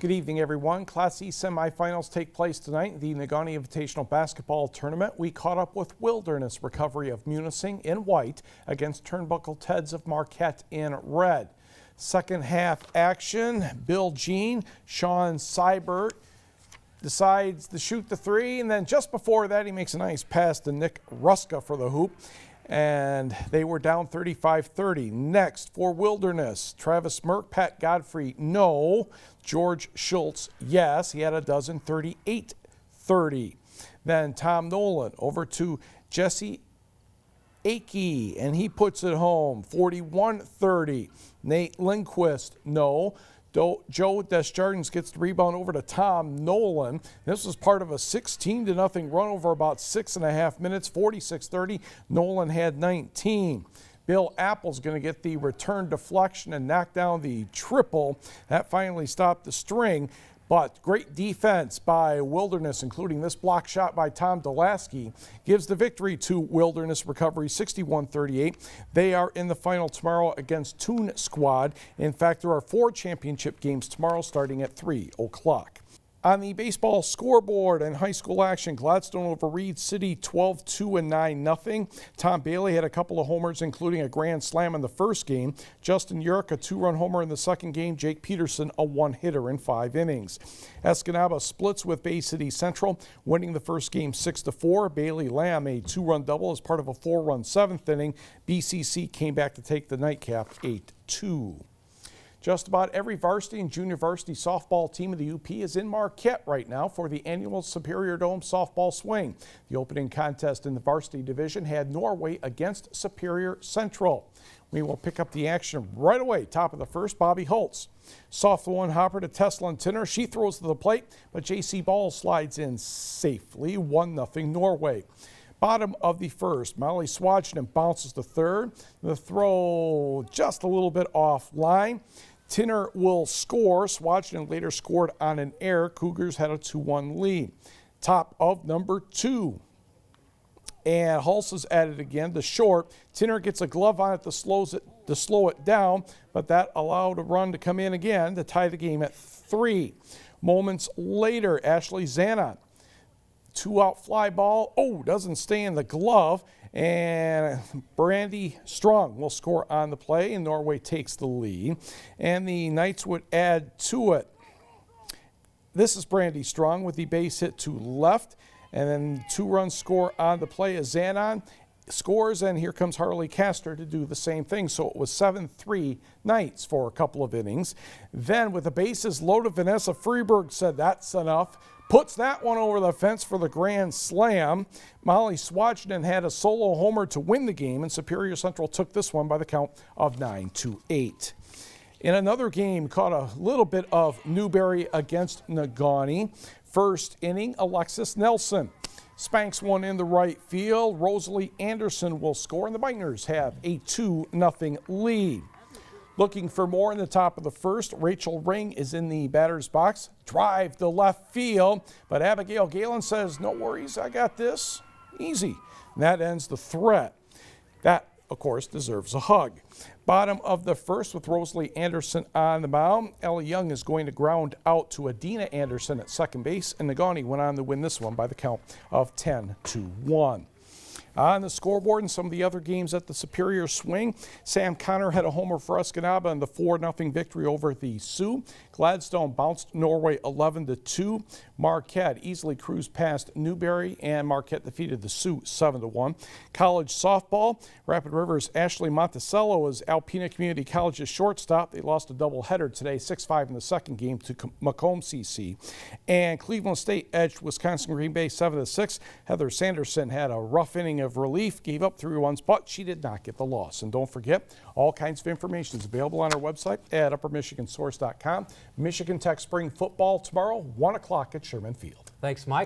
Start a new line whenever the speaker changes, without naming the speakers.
Good evening, everyone. Class E semifinals take place tonight in the Negaunee Invitational Basketball Tournament. We caught up with Wilderness Recovery of Munising in white against Turnbuckle Teds of Marquette in red. Second half action, Bill Jean, Sean Seibert decides to shoot the three, and then just before that he makes a nice pass to Nick Ruska for the hoop. And they were down 35-30. Next for Wilderness, Travis Merck, Pat Godfrey, no. George Schultz, yes. He had a dozen, 38-30. Then Tom Nolan over to Jesse Akey, and he puts it home, 41-30. Nate Lindquist, no. Joe Desjardins gets the rebound over to Tom Nolan. This was part of a 16-0 run over about 6.5 minutes, 46-30. Nolan had 19. Bill Apple's going to get the return deflection and knock down the triple. That finally stopped the string. But great defense by Wilderness, including this block shot by Tom Delaski, gives the victory to Wilderness Recovery 61-38. They are in the final tomorrow against Toon Squad. In fact, there are 4 championship games tomorrow starting at 3 o'clock. On the baseball scoreboard and high school action, Gladstone over Reed City 12-2 and 9-0. Tom Bailey had a couple of homers, including a grand slam in the first game. Justin Yerk, a 2-run homer in the second game. Jake Peterson, a 1-hitter in 5 innings. Escanaba splits with Bay City Central, winning the first game 6-4. Bailey Lamb, a 2-run double as part of a 4-run 7th inning. BCC came back to take the nightcap 8-2. Just about every varsity and junior varsity softball team of the UP is in Marquette right now for the annual Superior Dome softball swing. The opening contest in the varsity division had Norway against Superior Central. We will pick up the action right away. Top of the first, Bobby Holtz. Soft one hopper to Tesla Tinner. She throws to the plate, but JC Ball slides in safely. 1-0 Norway. Bottom of the first, Molly Swajden bounces to third. The throw just a little bit offline. Tinner will score. Swajden later scored on an error. Cougars had a 2-1 lead. Top of number 2. And Hulse is at it again. The short. Tinner gets a glove on it to slow it down, but that allowed a run to come in again to tie the game at 3. Moments later, Ashley Zanon. 2-out fly ball. Oh, doesn't stay in the glove. And Brandy Strong will score on the play, and Norway takes the lead. And the Knights would add to it. This is Brandy Strong with the base hit to left. And then 2-run score on the play as Zanon scores, and here comes Harley Castor to do the same thing. So it was 7-3 Knights for a couple of innings. Then with the bases loaded, Vanessa Freeberg said that's enough. Puts that one over the fence for the grand slam. Molly Swajden had a solo homer to win the game, and Superior Central took this one by the count of 9-8. In another game, caught a little bit of Newberry against Negaunee. First inning, Alexis Nelson spanks one in the right field. Rosalie Anderson will score, and the Miners have a 2-0 lead. Looking for more in the top of the first, Rachel Ring is in the batter's box. Drive to left field, but Abigail Galen says, no worries, I got this. Easy. And that ends the threat. That, of course, deserves a hug. Bottom of the first with Rosalie Anderson on the mound. Ellie Young is going to ground out to Adina Anderson at second base, and Negaunee went on to win this one by the count of 10-1. On the scoreboard and some of the other games at the Superior Swing, Sam Connor had a homer for Escanaba in the 4-0 victory over the Sioux. Gladstone bounced Norway 11-2. Marquette easily cruised past Newberry, and Marquette defeated the Sioux 7-1. College softball, Rapid River's Ashley Monticello is Alpena Community College's shortstop. They lost a doubleheader today, 6-5 in the second game to Macomb CC. And Cleveland State edged Wisconsin Green Bay 7-6. Heather Sanderson had a rough inning of relief, gave up 3 runs, but she did not get the loss. And don't forget, all kinds of information is available on our website at uppermichigansource.com. Michigan Tech spring football tomorrow, 1 o'clock at Sherman Field.
Thanks, Mike.